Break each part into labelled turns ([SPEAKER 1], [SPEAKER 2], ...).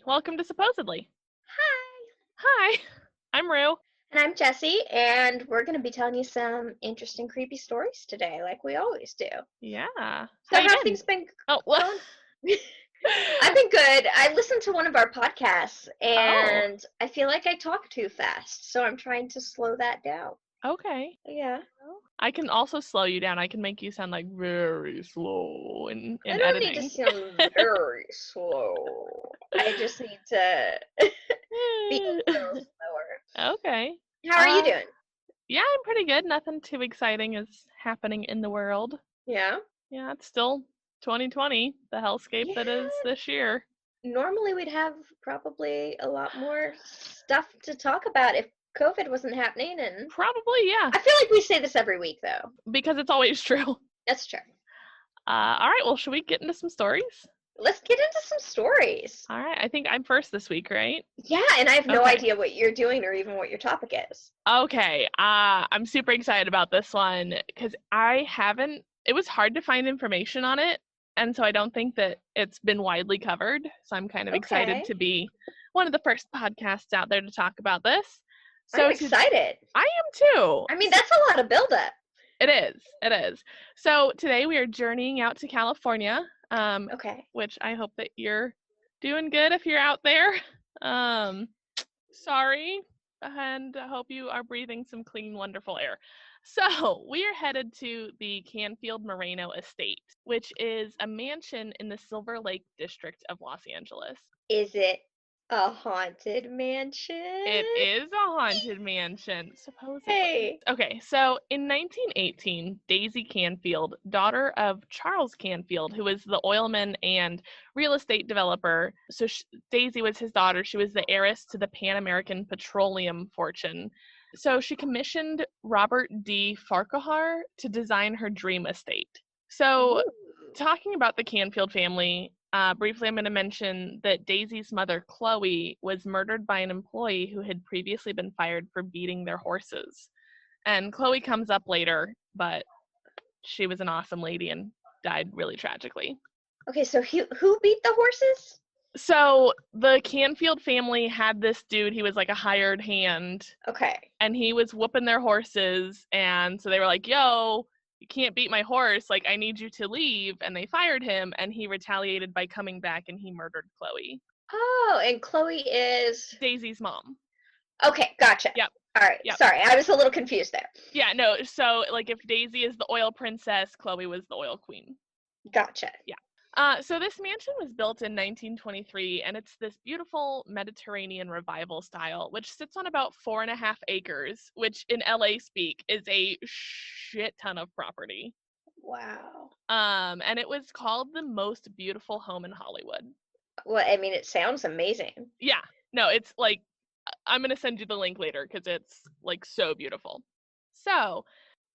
[SPEAKER 1] Hey, welcome to Supposedly.
[SPEAKER 2] Hi,
[SPEAKER 1] Hi, I'm Rue.
[SPEAKER 2] and I'm Jessie, and we're going to be telling you some interesting, creepy stories today, like we always do.
[SPEAKER 1] Yeah. How
[SPEAKER 2] So,
[SPEAKER 1] you
[SPEAKER 2] how
[SPEAKER 1] been?
[SPEAKER 2] things been
[SPEAKER 1] Oh, what?
[SPEAKER 2] going? I've been good. I listened to one of our podcasts,
[SPEAKER 1] Oh,
[SPEAKER 2] and I feel like I talk too fast, so I'm trying to slow that down.
[SPEAKER 1] okay.
[SPEAKER 2] Yeah,
[SPEAKER 1] Well, I can also slow you down. I can make you sound like very slow
[SPEAKER 2] I
[SPEAKER 1] in
[SPEAKER 2] don't need to
[SPEAKER 1] editing.
[SPEAKER 2] sound very slow. I just need to be a little slower.
[SPEAKER 1] Okay.
[SPEAKER 2] How are you
[SPEAKER 1] Uh,
[SPEAKER 2] doing?
[SPEAKER 1] yeah, I'm pretty good. Nothing too exciting is happening in the world.
[SPEAKER 2] Yeah.
[SPEAKER 1] Yeah, it's still 2020, the hellscape
[SPEAKER 2] Yeah.
[SPEAKER 1] that is this year.
[SPEAKER 2] Normally we'd have probably a lot more stuff to talk about if COVID wasn't happening, and
[SPEAKER 1] Probably, yeah,
[SPEAKER 2] I feel like we say this every week though.
[SPEAKER 1] because it's always true.
[SPEAKER 2] That's true.
[SPEAKER 1] All right, well, should we get into some stories?
[SPEAKER 2] Let's get into some stories.
[SPEAKER 1] All right, I think I'm first this week, right?
[SPEAKER 2] Yeah, and I have no
[SPEAKER 1] Okay.
[SPEAKER 2] idea what you're doing or even what your topic is.
[SPEAKER 1] Okay. I'm super excited about this one because it was hard to find information on it. And so I don't think that it's been widely covered. So I'm kind of excited
[SPEAKER 2] Okay.
[SPEAKER 1] to be one of the first podcasts out there to talk about this.
[SPEAKER 2] I'm
[SPEAKER 1] So
[SPEAKER 2] excited.
[SPEAKER 1] I am too.
[SPEAKER 2] I mean, that's a lot of buildup.
[SPEAKER 1] It is. It is. So today we are journeying out to California,
[SPEAKER 2] Okay.
[SPEAKER 1] which I hope that you're doing good if you're out there. Um, Sorry, and I hope you are breathing some clean, wonderful air. So, we are headed to the Canfield-Moreno estate, which is a mansion in the Silver Lake district of Los Angeles.
[SPEAKER 2] Is it a haunted mansion?
[SPEAKER 1] It is a haunted mansion, supposedly.
[SPEAKER 2] Hey.
[SPEAKER 1] Okay, so in 1918, Daisy Canfield, daughter of Charles Canfield, who was the oilman and real estate developer, so Daisy was his daughter. She was the heiress to the Pan American Petroleum fortune. So she commissioned Robert D. Farquhar to design her dream estate. So,
[SPEAKER 2] Ooh.
[SPEAKER 1] talking about the Canfield family, briefly, I'm going to mention that Daisy's mother, Chloe, was murdered by an employee who had previously been fired for beating their horses. And Chloe comes up later, but she was an awesome lady and died really tragically.
[SPEAKER 2] Okay, so who beat the horses?
[SPEAKER 1] So the Canfield family had this dude, he was like a hired hand,
[SPEAKER 2] Okay.
[SPEAKER 1] and he was whooping their horses. And so they were like, yo, you can't beat my horse. Like, I need you to leave. And they fired him, and he retaliated by coming back and he murdered Chloe,
[SPEAKER 2] Oh, and Chloe is.
[SPEAKER 1] Daisy's mom.
[SPEAKER 2] Okay, gotcha.
[SPEAKER 1] Yep.
[SPEAKER 2] All right.
[SPEAKER 1] Yep.
[SPEAKER 2] Sorry, I was a little confused there.
[SPEAKER 1] Yeah, no. So, like, if Daisy is the oil princess, Chloe was the oil queen.
[SPEAKER 2] Gotcha.
[SPEAKER 1] Yeah. So this mansion was built in 1923, and it's this beautiful Mediterranean revival style, which sits on about 4.5 acres, which in LA speak is a shit ton of property.
[SPEAKER 2] Wow.
[SPEAKER 1] And it was called the most beautiful home in Hollywood.
[SPEAKER 2] Well, I mean, it sounds amazing.
[SPEAKER 1] Yeah, no, it's like, I'm gonna send you the link later because it's like so beautiful. So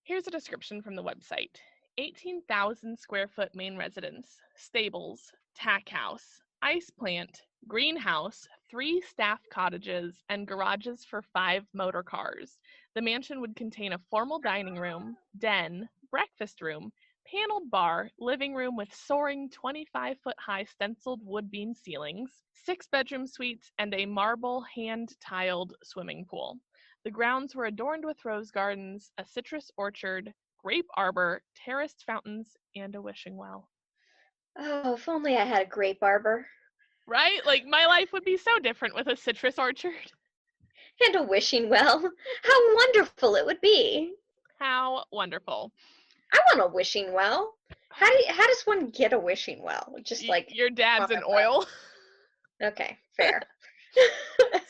[SPEAKER 1] here's a description from the website. 18,000 square foot main residence, stables, tack house, ice plant, greenhouse, 3 staff cottages, and garages for 5 motor cars. The mansion would contain a formal dining room, den, breakfast room, paneled bar, living room with soaring 25-foot high stenciled wood beam ceilings, 6 bedroom suites, and a marble hand-tiled swimming pool. The grounds were adorned with rose gardens, a citrus orchard, grape arbor, terraced fountains, and a wishing well.
[SPEAKER 2] Oh, if only I had a grape arbor
[SPEAKER 1] Right? Like, my life would be so different with a citrus orchard.
[SPEAKER 2] and a wishing well. How wonderful it would be.
[SPEAKER 1] How wonderful.
[SPEAKER 2] I want a wishing well. How does one get a wishing well? Just like
[SPEAKER 1] Your dad's
[SPEAKER 2] on
[SPEAKER 1] in
[SPEAKER 2] a
[SPEAKER 1] oil.
[SPEAKER 2] Okay, fair.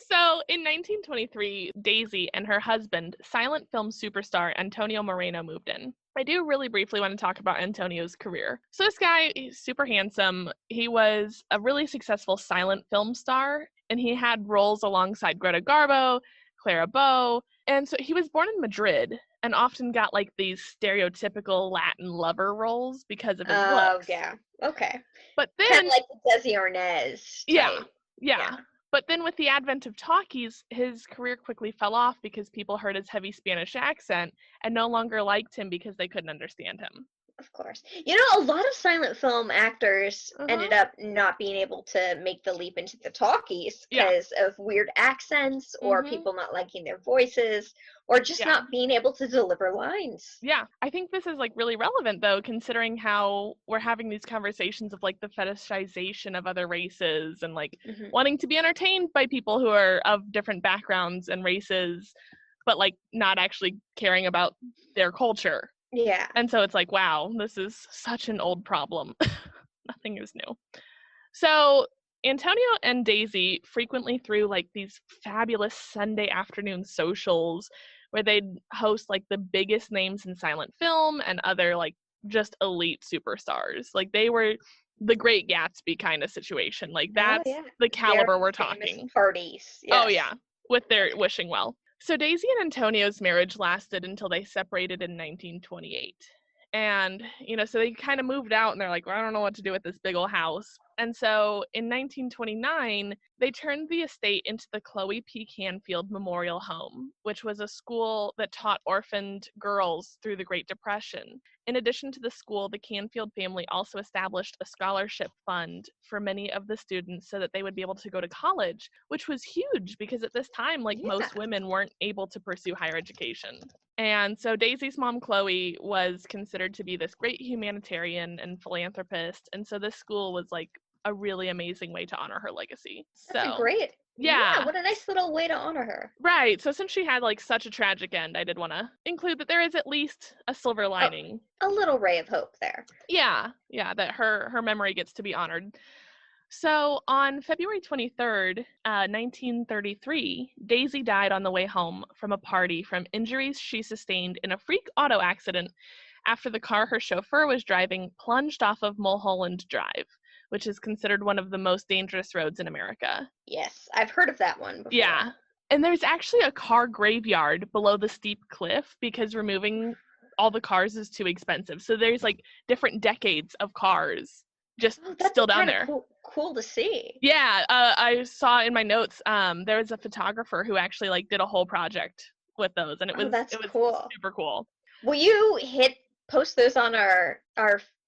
[SPEAKER 1] So, in 1923, Daisy and her husband, silent film superstar Antonio Moreno, moved in. I do really briefly want to talk about Antonio's career. So this guy, he's super handsome. He was a really successful silent film star, and he had roles alongside Greta Garbo, Clara Bow. And so he was born in Madrid and often got like these stereotypical Latin lover roles because of his
[SPEAKER 2] Oh,
[SPEAKER 1] looks.
[SPEAKER 2] yeah. Okay.
[SPEAKER 1] But
[SPEAKER 2] Kind
[SPEAKER 1] then,
[SPEAKER 2] of like the Desi Arnaz
[SPEAKER 1] yeah,
[SPEAKER 2] type.
[SPEAKER 1] yeah.
[SPEAKER 2] Yeah.
[SPEAKER 1] But then with the advent of talkies, his career quickly fell off because people heard his heavy Spanish accent and no longer liked him because they couldn't understand him.
[SPEAKER 2] Of course. You know, a lot of silent film actors
[SPEAKER 1] Uh-huh.
[SPEAKER 2] ended up not being able to make the leap into the talkies
[SPEAKER 1] Yeah.
[SPEAKER 2] because of weird accents or
[SPEAKER 1] Mhm.
[SPEAKER 2] people not liking their voices or just
[SPEAKER 1] Yeah.
[SPEAKER 2] not being able to deliver lines.
[SPEAKER 1] Yeah. I think this is like really relevant though, considering how we're having these conversations of like the fetishization of other races and like
[SPEAKER 2] Hmm.
[SPEAKER 1] wanting to be entertained by people who are of different backgrounds and races, but like not actually caring about their culture.
[SPEAKER 2] Yeah.
[SPEAKER 1] And so it's like, wow, this is such an old problem. Nothing is new. So Antonio and Daisy frequently threw like these fabulous Sunday afternoon socials where they'd host like the biggest names in silent film and other like just elite superstars. Like they were the Great Gatsby kind of situation. Like
[SPEAKER 2] Oh,
[SPEAKER 1] that's
[SPEAKER 2] yeah.
[SPEAKER 1] the
[SPEAKER 2] Very
[SPEAKER 1] caliber we're
[SPEAKER 2] famous
[SPEAKER 1] talking.
[SPEAKER 2] parties.
[SPEAKER 1] Oh
[SPEAKER 2] Yes.
[SPEAKER 1] yeah, with their wishing well. So Daisy and Antonio's marriage lasted until they separated in 1928. And, so they kind of moved out and they're like, well, I don't know what to do with this big old house. And so in 1929, they turned the estate into the Chloe P. Canfield Memorial Home, which was a school that taught orphaned girls through the Great Depression. In addition to the school, the Canfield family also established a scholarship fund for many of the students so that they would be able to go to college, which was huge because at this time, like
[SPEAKER 2] Yeah.
[SPEAKER 1] most women weren't able to pursue higher education. And so Daisy's mom, Chloe, was considered to be this great humanitarian and philanthropist. And so this school was like a really amazing way to honor her legacy.
[SPEAKER 2] That's a
[SPEAKER 1] So,
[SPEAKER 2] great, yeah,
[SPEAKER 1] yeah.
[SPEAKER 2] what a nice little way to honor her.
[SPEAKER 1] Right. So since she had like such a tragic end, I did want to include that there is at least a silver
[SPEAKER 2] Oh,
[SPEAKER 1] lining.
[SPEAKER 2] a little ray of hope there.
[SPEAKER 1] Yeah, that her memory gets to be honored. So on February 23rd, 1933, Daisy died on the way home from a party from injuries she sustained in a freak auto accident after the car her chauffeur was driving plunged off of Mulholland Drive, which is considered one of the most dangerous roads in America.
[SPEAKER 2] Yes, I've heard of that one before.
[SPEAKER 1] Yeah. And there's actually a car graveyard below the steep cliff because removing all the cars is too expensive. So there's like different decades of cars just
[SPEAKER 2] Oh, that'd
[SPEAKER 1] still
[SPEAKER 2] be
[SPEAKER 1] down
[SPEAKER 2] kind of
[SPEAKER 1] there.
[SPEAKER 2] cool to see.
[SPEAKER 1] Yeah, I saw in my notes there was a photographer who actually like did a whole project with those and it
[SPEAKER 2] Oh,
[SPEAKER 1] was
[SPEAKER 2] that's
[SPEAKER 1] it was
[SPEAKER 2] cool.
[SPEAKER 1] super cool.
[SPEAKER 2] Will you post those on our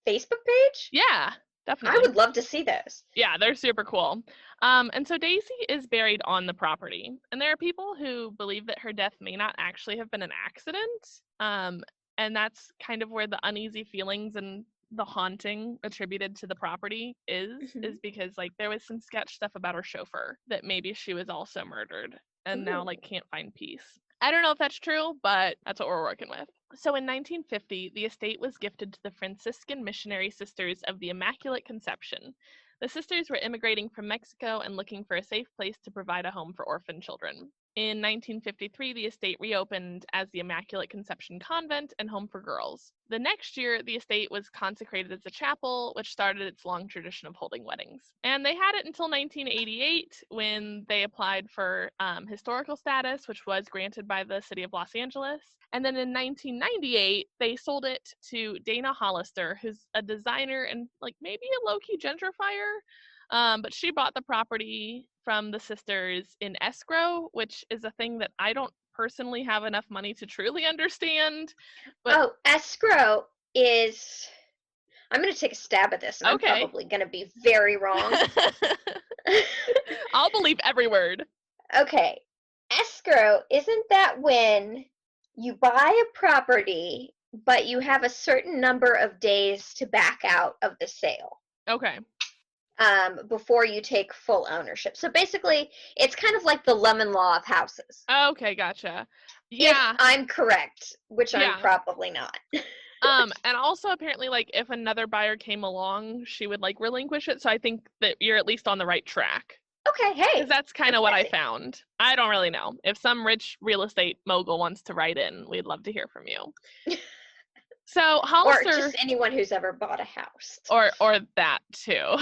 [SPEAKER 2] Facebook page?
[SPEAKER 1] Yeah,
[SPEAKER 2] I
[SPEAKER 1] definitely.
[SPEAKER 2] would love to see those.
[SPEAKER 1] Yeah, they're super cool. And so Daisy is buried on the property, and there are people who believe that her death may not actually have been an accident. And that's kind of where the uneasy feelings and the haunting attributed to the property
[SPEAKER 2] Hmm.
[SPEAKER 1] is because like there was some sketch stuff about her chauffeur that maybe she was also murdered and now
[SPEAKER 2] Ooh.
[SPEAKER 1] like can't find peace. I don't know if that's true, but that's what we're working with. So in 1950, the estate was gifted to the Franciscan Missionary Sisters of the Immaculate Conception. The sisters were immigrating from Mexico and looking for a safe place to provide a home for orphan children. In 1953, the estate reopened as the Immaculate Conception Convent and Home for Girls. The next year, the estate was consecrated as a chapel, which started its long tradition of holding weddings. And they had it until 1988 when they applied for historical status, which was granted by the city of Los Angeles. And then in 1998, they sold it to Dana Hollister, who's a designer and like maybe a low-key gentrifier. But she bought the property from the sisters in escrow, which is a thing that I don't personally have enough money to truly understand. But
[SPEAKER 2] Oh, escrow is. I'm going to take a stab at this, and I'm
[SPEAKER 1] okay.
[SPEAKER 2] probably going to be very wrong.
[SPEAKER 1] I'll believe every word.
[SPEAKER 2] Okay, escrow, isn't that when you buy a property, but you have a certain number of days to back out of the sale
[SPEAKER 1] Okay.
[SPEAKER 2] before you take full ownership? So basically, it's kind of like the lemon law of houses,
[SPEAKER 1] Okay, gotcha.
[SPEAKER 2] if
[SPEAKER 1] Yeah.
[SPEAKER 2] I'm correct, which I'm
[SPEAKER 1] Yeah.
[SPEAKER 2] probably not.
[SPEAKER 1] And also apparently like if another buyer came along, she would like relinquish it. So I think that you're at least on the right track.
[SPEAKER 2] Okay,
[SPEAKER 1] Because
[SPEAKER 2] hey,
[SPEAKER 1] that's kind
[SPEAKER 2] that's
[SPEAKER 1] of what I
[SPEAKER 2] handy.
[SPEAKER 1] found. I don't really know. If some rich real estate mogul wants to write in, we'd love to hear from you. So
[SPEAKER 2] Or
[SPEAKER 1] Hollister,
[SPEAKER 2] just anyone who's ever bought a house.
[SPEAKER 1] or that too,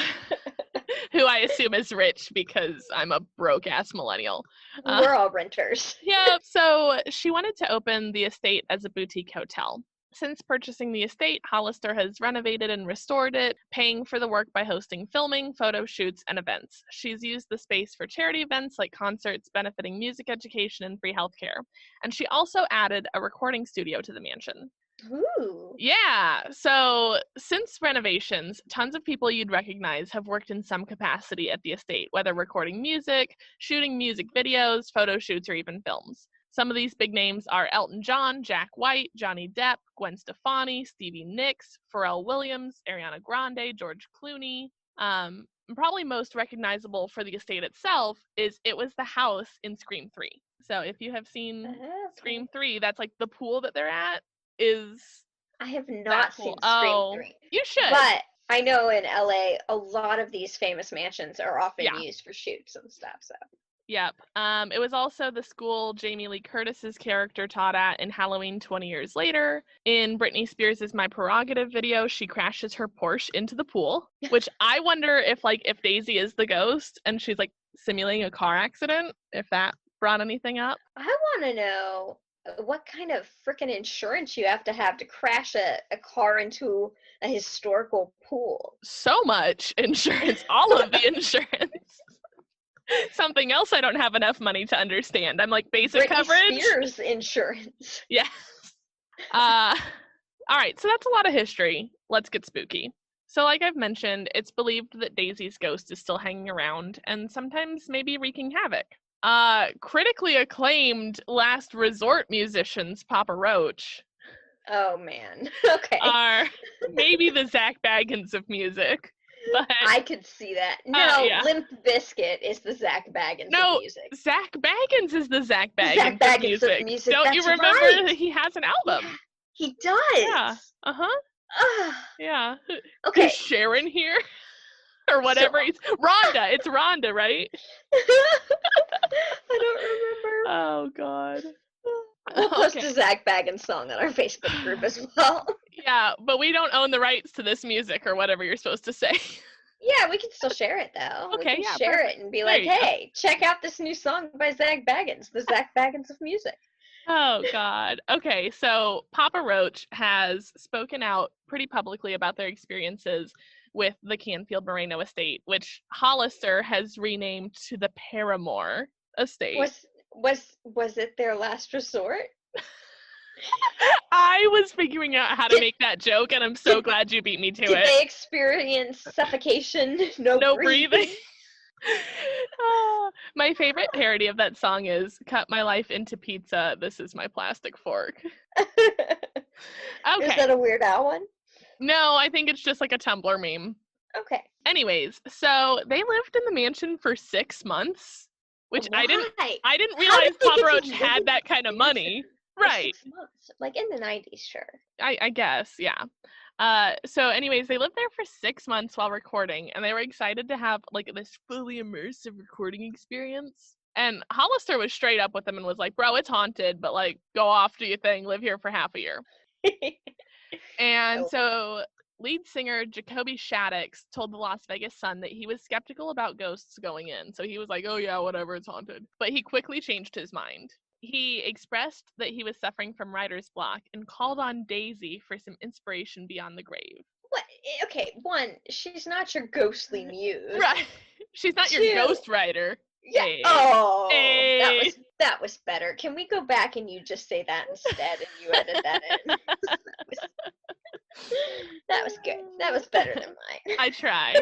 [SPEAKER 1] who I assume is rich because I'm a broke ass millennial. Uh,
[SPEAKER 2] We're all renters.
[SPEAKER 1] yeah, so she wanted to open the estate as a boutique hotel. Since purchasing the estate, Hollister has renovated and restored it, paying for the work by hosting filming, photo shoots, and events. She's used the space for charity events like concerts benefiting music education and free healthcare. And she also added a recording studio to the mansion.
[SPEAKER 2] Ooh.
[SPEAKER 1] Yeah. So since renovations, tons of people you'd recognize have worked in some capacity at the estate, whether recording music, shooting music videos, photo shoots, or even films. Some of these big names are Elton John, Jack White, Johnny Depp, Gwen Stefani, Stevie Nicks, Pharrell Williams, Ariana Grande, George Clooney. Probably most recognizable for the estate itself is it was the house in Scream 3. So if you have seen
[SPEAKER 2] Okay.
[SPEAKER 1] Scream 3, that's like the pool that they're at is
[SPEAKER 2] I have
[SPEAKER 1] that
[SPEAKER 2] not
[SPEAKER 1] pool.
[SPEAKER 2] seen Scream
[SPEAKER 1] Oh,
[SPEAKER 2] 3,
[SPEAKER 1] you should.
[SPEAKER 2] but I know in LA a lot of these famous mansions are often
[SPEAKER 1] Yeah.
[SPEAKER 2] used for shoots and stuff. So
[SPEAKER 1] Yep. It was also the school Jamie Lee Curtis's character taught at in Halloween 20 years later. In Britney Spears' My Prerogative video, she crashes her Porsche into the pool, which I wonder if Daisy is the ghost and she's like simulating a car accident, if that brought anything up.
[SPEAKER 2] I want to know what kind of freaking insurance you have to crash a car into a historical pool.
[SPEAKER 1] So much insurance, all of the insurance. Something else I don't have enough money to understand. I'm like, basic
[SPEAKER 2] Britney
[SPEAKER 1] coverage?
[SPEAKER 2] Spears insurance.
[SPEAKER 1] Yeah. All right, so that's a lot of history. Let's get spooky. So like I've mentioned, it's believed that Daisy's ghost is still hanging around and sometimes maybe wreaking havoc. Critically acclaimed last resort musicians, Papa Roach,
[SPEAKER 2] Oh man. Okay.
[SPEAKER 1] are maybe the Zach Baggins of music. But
[SPEAKER 2] I could see that. No,
[SPEAKER 1] yeah.
[SPEAKER 2] Limp Bizkit is the Zach Baggins of
[SPEAKER 1] No,
[SPEAKER 2] music.
[SPEAKER 1] Zach Baggins is the Zach Baggins,
[SPEAKER 2] Zach Baggins of music.
[SPEAKER 1] Don't you
[SPEAKER 2] That's
[SPEAKER 1] remember
[SPEAKER 2] right.
[SPEAKER 1] that he has an album?
[SPEAKER 2] Yeah, he does.
[SPEAKER 1] Yeah. Uh-huh.
[SPEAKER 2] Ugh.
[SPEAKER 1] Yeah.
[SPEAKER 2] Okay.
[SPEAKER 1] Is Sharon here? Or whatever. Rhonda. It's Rhonda, right?
[SPEAKER 2] I don't remember.
[SPEAKER 1] Oh, God.
[SPEAKER 2] We'll post
[SPEAKER 1] Okay.
[SPEAKER 2] a Zach Baggins song on our Facebook group as well.
[SPEAKER 1] Yeah, but we don't own the rights to this music or whatever you're supposed to say.
[SPEAKER 2] Yeah, we can still share it though.
[SPEAKER 1] Okay,
[SPEAKER 2] we can
[SPEAKER 1] yeah,
[SPEAKER 2] share
[SPEAKER 1] perfect.
[SPEAKER 2] it and be
[SPEAKER 1] There
[SPEAKER 2] like,
[SPEAKER 1] you go.
[SPEAKER 2] hey, check out this new song by Zach Baggins, the Zach Baggins of music.
[SPEAKER 1] Oh, God. Okay, so Papa Roach has spoken out pretty publicly about their experiences with the Canfield-Moreno estate, which Hollister has renamed to the Paramore estate.
[SPEAKER 2] Was it their last resort?
[SPEAKER 1] I was figuring out how to make that joke, and I'm so glad you beat me to it.
[SPEAKER 2] Did they experience suffocation? No breathing.
[SPEAKER 1] My favorite parody of that song is "Cut my life into pizza. This is my plastic fork." Okay.
[SPEAKER 2] Is that a Weird Al one?
[SPEAKER 1] No, I think it's just like a Tumblr meme.
[SPEAKER 2] Okay.
[SPEAKER 1] Anyways, so they lived in the mansion for 6 months, which
[SPEAKER 2] Why?
[SPEAKER 1] I didn't
[SPEAKER 2] How
[SPEAKER 1] realize
[SPEAKER 2] did they
[SPEAKER 1] Papa
[SPEAKER 2] get to
[SPEAKER 1] Roach
[SPEAKER 2] live
[SPEAKER 1] had
[SPEAKER 2] in
[SPEAKER 1] that
[SPEAKER 2] the
[SPEAKER 1] kind of
[SPEAKER 2] mansion
[SPEAKER 1] money.
[SPEAKER 2] for
[SPEAKER 1] Right.
[SPEAKER 2] 6 months? Like in the 90s, sure.
[SPEAKER 1] I guess, yeah. So anyways, they lived there for 6 months while recording, and they were excited to have like this fully immersive recording experience. And Hollister was straight up with them and was like, bro, it's haunted, but like go off, do your thing, live here for half a year. And
[SPEAKER 2] Oh.
[SPEAKER 1] so lead singer Jacoby Shaddix told the Las Vegas Sun that he was skeptical about ghosts going in. So he was like, oh yeah, whatever, it's haunted. But he quickly changed his mind. He expressed that he was suffering from writer's block and called on Daisy for some inspiration beyond the grave.
[SPEAKER 2] What? Okay, one, she's not your ghostly muse.
[SPEAKER 1] Right. She's not
[SPEAKER 2] Two,
[SPEAKER 1] your ghost writer.
[SPEAKER 2] Yeah.
[SPEAKER 1] Hey.
[SPEAKER 2] Oh,
[SPEAKER 1] Hey.
[SPEAKER 2] that was better. Can we go back and you just say that instead and you edit that in? That was good. That was better than mine.
[SPEAKER 1] I try.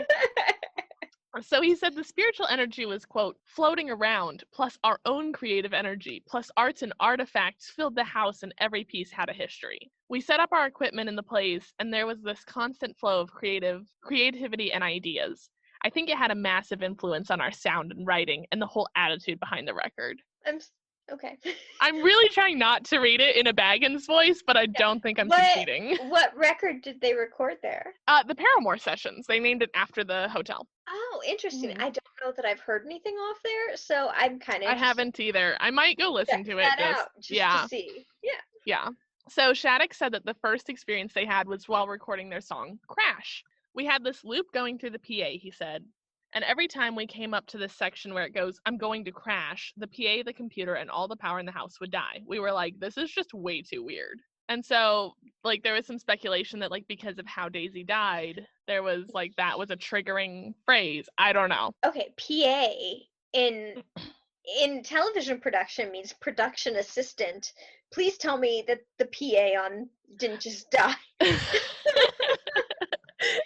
[SPEAKER 1] So he said the spiritual energy was, quote, floating around, plus our own creative energy, plus arts and artifacts filled the house and every piece had a history. We set up our equipment in the place and there was this constant flow of creativity and ideas. I think it had a massive influence on our sound and writing and the whole attitude behind the record.
[SPEAKER 2] Okay.
[SPEAKER 1] I'm really trying not to read it in a Baggins voice, but I don't think I'm succeeding.
[SPEAKER 2] What record did they record there?
[SPEAKER 1] The Paramore Sessions. They named it after the hotel.
[SPEAKER 2] Oh, interesting.
[SPEAKER 1] Mhm.
[SPEAKER 2] I don't know that I've heard anything off there, so I'm kind of.
[SPEAKER 1] I haven't either. I might go listen to it.
[SPEAKER 2] To see. Yeah.
[SPEAKER 1] Yeah. So Shattuck said that the first experience they had was while recording their song, Crash. We had this loop going through the PA, he said. And every time we came up to this section where it goes, I'm going to crash, the PA, the computer, and all the power in the house would die. We were like, this is just way too weird. And so, like, there was some speculation that, like, because of how Daisy died, there was, like, that was a triggering phrase. I don't know.
[SPEAKER 2] Okay, PA in in television production means production assistant. Please tell me that the PA on didn't just die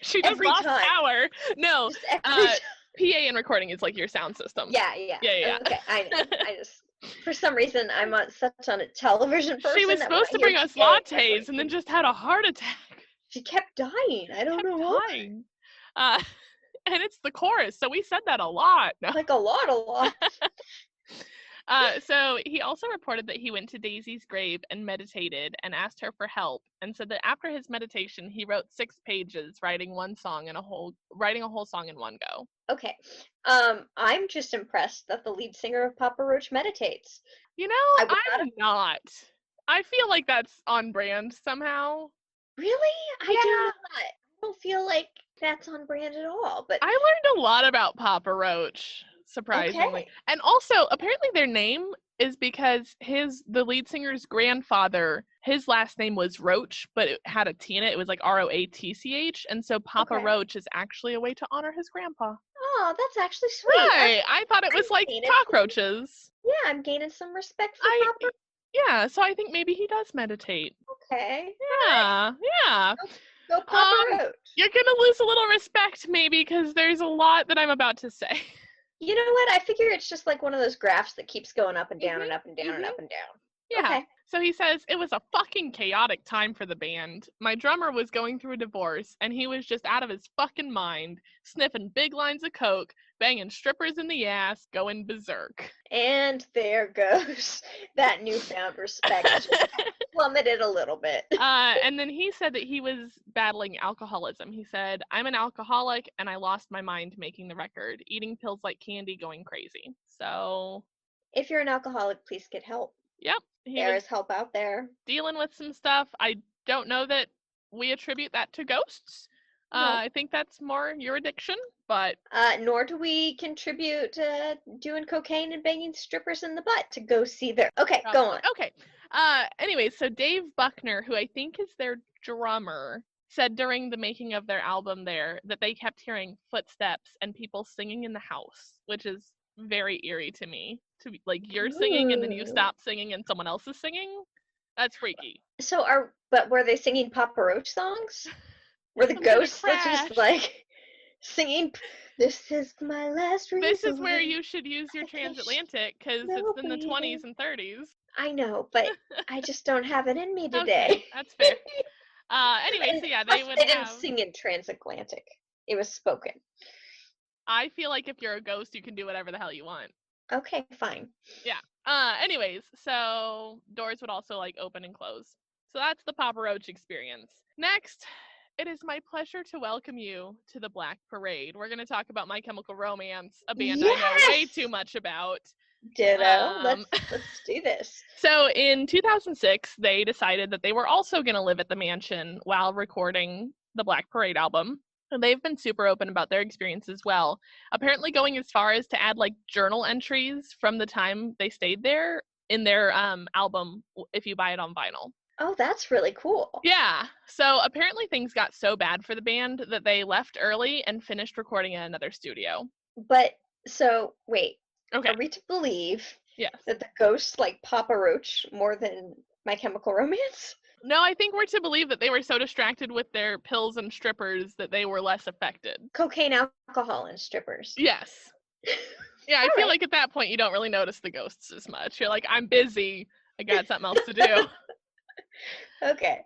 [SPEAKER 1] She just
[SPEAKER 2] every
[SPEAKER 1] lost
[SPEAKER 2] time.
[SPEAKER 1] power. No,
[SPEAKER 2] Just every time.
[SPEAKER 1] PA and recording is like your sound system.
[SPEAKER 2] Yeah.
[SPEAKER 1] Yeah.
[SPEAKER 2] Okay, I know. I just, for some reason, I'm such on a television person
[SPEAKER 1] She was
[SPEAKER 2] that when
[SPEAKER 1] supposed
[SPEAKER 2] I
[SPEAKER 1] to
[SPEAKER 2] hear
[SPEAKER 1] bring us
[SPEAKER 2] PA, I'm like,
[SPEAKER 1] lattes and then just had a heart attack.
[SPEAKER 2] she kept dying. I don't
[SPEAKER 1] Kept
[SPEAKER 2] know why.
[SPEAKER 1] dying. And it's the chorus, so we said that a lot. No.
[SPEAKER 2] Like a lot.
[SPEAKER 1] So he also reported that he went to Daisy's grave and meditated and asked her for help, and said that after his meditation, he wrote 6 pages, writing a whole song in one go.
[SPEAKER 2] Okay. I'm just impressed that the lead singer of Papa Roach meditates.
[SPEAKER 1] You know,
[SPEAKER 2] I would not
[SPEAKER 1] I'm not. I feel like that's on brand somehow.
[SPEAKER 2] Really? I do
[SPEAKER 1] Yeah.
[SPEAKER 2] not. I don't feel like that's on brand at all. But
[SPEAKER 1] I learned a lot about Papa Roach, surprisingly.
[SPEAKER 2] okay.
[SPEAKER 1] And also, apparently their name is because the lead singer's grandfather, his last name was Roach, but it had a T in it. It was like Roatch. And so Papa
[SPEAKER 2] Okay.
[SPEAKER 1] Roach is actually a way to honor his grandpa.
[SPEAKER 2] Oh, that's actually sweet.
[SPEAKER 1] Right. I thought it was
[SPEAKER 2] I'm
[SPEAKER 1] like
[SPEAKER 2] gaining
[SPEAKER 1] cockroaches.
[SPEAKER 2] Yeah, I'm gaining some respect for Papa.
[SPEAKER 1] Yeah, so I think maybe he does meditate.
[SPEAKER 2] Okay.
[SPEAKER 1] Yeah.
[SPEAKER 2] Go Papa Roach.
[SPEAKER 1] You're gonna lose a little respect maybe because there's a lot that I'm about to say.
[SPEAKER 2] You know what? I figure it's just like one of those graphs that keeps going up and down
[SPEAKER 1] Mhm,
[SPEAKER 2] and up and down and
[SPEAKER 1] mhm.
[SPEAKER 2] up and down.
[SPEAKER 1] Yeah.
[SPEAKER 2] Okay.
[SPEAKER 1] So he says, it was a fucking chaotic time for the band. My drummer was going through a divorce, and he was just out of his fucking mind, sniffing big lines of coke, banging strippers in the ass, going berserk.
[SPEAKER 2] And there goes that newfound respect. Just plummeted a little bit.
[SPEAKER 1] And then he said that he was battling alcoholism. He said, I'm an alcoholic, and I lost my mind making the record, eating pills like candy, going crazy. So,
[SPEAKER 2] If you're an alcoholic, please get help.
[SPEAKER 1] yep, he
[SPEAKER 2] There
[SPEAKER 1] was
[SPEAKER 2] is help out there.
[SPEAKER 1] dealing with some stuff. I don't know that we attribute that to ghosts.
[SPEAKER 2] No.
[SPEAKER 1] I think that's more your addiction, but
[SPEAKER 2] Nor do we contribute to doing cocaine and banging strippers in the butt to go see their. Okay, go on.
[SPEAKER 1] Okay. Anyway, so Dave Buckner, who I think is their drummer, said during the making of their album there that they kept hearing footsteps and people singing in the house, which is very eerie to me. To be like you're singing and then you
[SPEAKER 2] Ooh.
[SPEAKER 1] stop singing and someone else is singing. That's freaky.
[SPEAKER 2] But were they singing Papa Roach songs? Were the
[SPEAKER 1] I'm gonna
[SPEAKER 2] ghosts that just
[SPEAKER 1] crash.
[SPEAKER 2] like singing, "This is my last resort"?
[SPEAKER 1] This is where you should use your transatlantic because it's in the 20s and 30s.
[SPEAKER 2] I know, but I just don't have it in me
[SPEAKER 1] Okay,
[SPEAKER 2] today.
[SPEAKER 1] that's fair. Anyway, so yeah, they would
[SPEAKER 2] didn't
[SPEAKER 1] have.
[SPEAKER 2] sing in transatlantic. It was spoken.
[SPEAKER 1] I feel like if you're a ghost, you can do whatever the hell you want.
[SPEAKER 2] Okay, fine.
[SPEAKER 1] Yeah. Anyways, so doors would also like open and close. So that's the Papa Roach experience. Next, it is my pleasure to welcome you to the Black Parade. We're going to talk about My Chemical Romance, a band I know way too much about.
[SPEAKER 2] Ditto. Let's do this.
[SPEAKER 1] So in 2006, they decided that they were also going to live at the mansion while recording the Black Parade album. And they've been super open about their experience as well. Apparently going as far as to add like journal entries from the time they stayed there in their album if you buy it on vinyl.
[SPEAKER 2] Oh, that's really cool.
[SPEAKER 1] Yeah. So apparently things got so bad for the band that they left early and finished recording in another studio.
[SPEAKER 2] But so wait.
[SPEAKER 1] Okay.
[SPEAKER 2] Are we to believe
[SPEAKER 1] Yes.
[SPEAKER 2] that the ghosts like Papa Roach more than My Chemical Romance?
[SPEAKER 1] No, I think we're to believe that they were so distracted with their pills and strippers that they were less affected.
[SPEAKER 2] Cocaine, alcohol, and strippers.
[SPEAKER 1] Yes. Yeah, I feel like at that point you don't really notice the ghosts as much. You're like, I'm busy. I got something else to do.
[SPEAKER 2] Okay.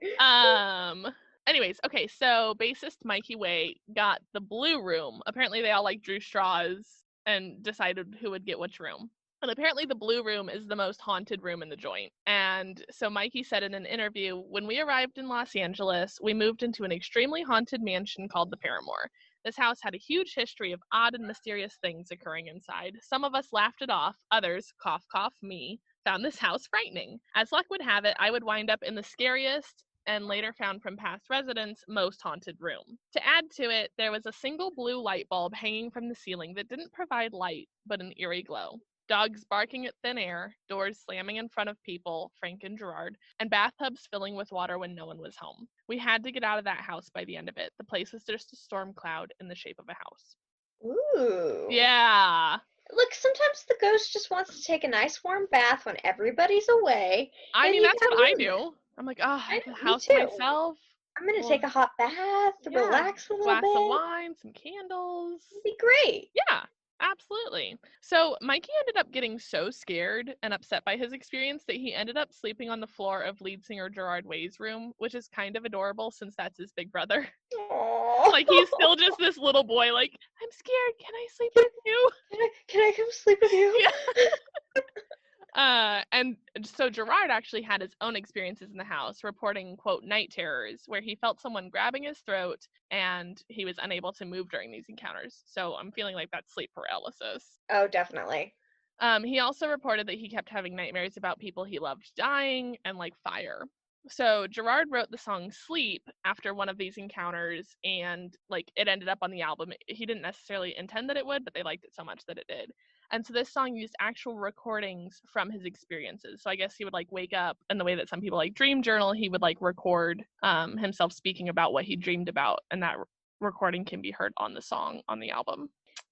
[SPEAKER 1] Anyways, okay, so bassist Mikey Way got the blue room. Apparently they all like drew straws and decided who would get which room. And apparently the blue room is the most haunted room in the joint. And so Mikey said in an interview, when we arrived in Los Angeles, we moved into an extremely haunted mansion called the Paramore. This house had a huge history of odd and mysterious things occurring inside. Some of us laughed it off. Others, cough, cough, me, found this house frightening. As luck would have it, I would wind up in the scariest and later found from past residents, most haunted room. To add to it, there was a single blue light bulb hanging from the ceiling that didn't provide light, but an eerie glow. Dogs barking at thin air, doors slamming in front of people, Frank and Gerard, and bathtubs filling with water when no one was home. We had to get out of that house by the end of it. The place was just a storm cloud in the shape of a house.
[SPEAKER 2] Ooh.
[SPEAKER 1] Yeah.
[SPEAKER 2] Look, sometimes the ghost just wants to take a nice warm bath when everybody's away,
[SPEAKER 1] I
[SPEAKER 2] and
[SPEAKER 1] mean,
[SPEAKER 2] you
[SPEAKER 1] that's
[SPEAKER 2] have
[SPEAKER 1] what
[SPEAKER 2] a
[SPEAKER 1] I
[SPEAKER 2] room there.
[SPEAKER 1] do. I'm like, oh, I
[SPEAKER 2] I
[SPEAKER 1] have the
[SPEAKER 2] know, me
[SPEAKER 1] house to
[SPEAKER 2] too.
[SPEAKER 1] myself.
[SPEAKER 2] I'm gonna
[SPEAKER 1] Well,
[SPEAKER 2] take a hot bath,
[SPEAKER 1] yeah,
[SPEAKER 2] relax a little
[SPEAKER 1] glass of
[SPEAKER 2] bit.
[SPEAKER 1] wine, some candles.
[SPEAKER 2] It'd be great.
[SPEAKER 1] Yeah, absolutely. So Mikey ended up getting so scared and upset by his experience that he ended up sleeping on the floor of lead singer Gerard Way's room, which is kind of adorable since that's his big brother.
[SPEAKER 2] Aww.
[SPEAKER 1] Like, he's still just this little boy, like, I'm scared. Can I sleep with you?
[SPEAKER 2] Can I come sleep with you?
[SPEAKER 1] Yeah. And so Gerard actually had his own experiences in the house, reporting, quote, night terrors, where he felt someone grabbing his throat and he was unable to move during these encounters. So I'm feeling like that's sleep paralysis.
[SPEAKER 2] Oh, definitely.
[SPEAKER 1] He also reported that he kept having nightmares about people he loved dying and like fire. So Gerard wrote the song Sleep after one of these encounters, and like it ended up on the album. He didn't necessarily intend that it would, but they liked it so much that it did. And so this song used actual recordings from his experiences. So I guess he would like wake up, and the way that some people like dream journal, he would like record himself speaking about what he dreamed about, and that recording can be heard on the song on the album.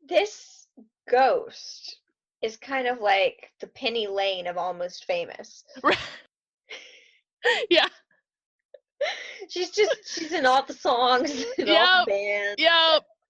[SPEAKER 2] This ghost is kind of like the Penny Lane of Almost Famous.
[SPEAKER 1] Yeah.
[SPEAKER 2] She's in all the songs and all the bands.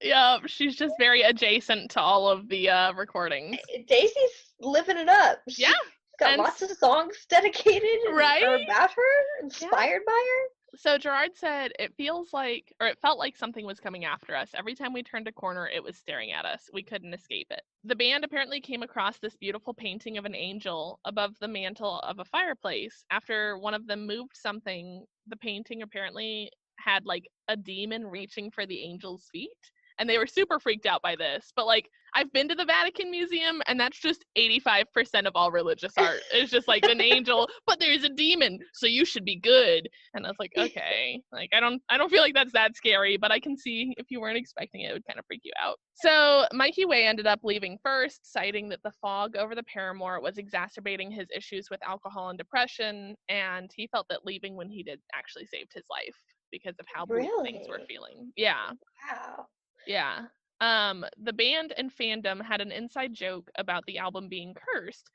[SPEAKER 1] Yep. She's just very adjacent to all of the recordings.
[SPEAKER 2] Daisy's living it up.
[SPEAKER 1] Yeah.
[SPEAKER 2] She's got lots of songs dedicated
[SPEAKER 1] right?
[SPEAKER 2] or about her, inspired by her.
[SPEAKER 1] So Gerard said, it felt like something was coming after us. Every time we turned a corner, it was staring at us. We couldn't escape it. The band apparently came across this beautiful painting of an angel above the mantle of a fireplace. After one of them moved something, the painting apparently had like a demon reaching for the angel's feet. And they were super freaked out by this. But like, I've been to the Vatican Museum, and that's just 85% of all religious art. It's just like an angel, but there's a demon, so you should be good. And I was like, okay, like I don't feel like that's that scary, but I can see if you weren't expecting it, it would kind of freak you out. So Mikey Way ended up leaving first, citing that the fog over the Paramore was exacerbating his issues with alcohol and depression, and he felt that leaving when he did actually saved his life because of how bleak things were feeling. Yeah.
[SPEAKER 2] Wow.
[SPEAKER 1] Yeah. The band and fandom had an inside joke about the album being cursed.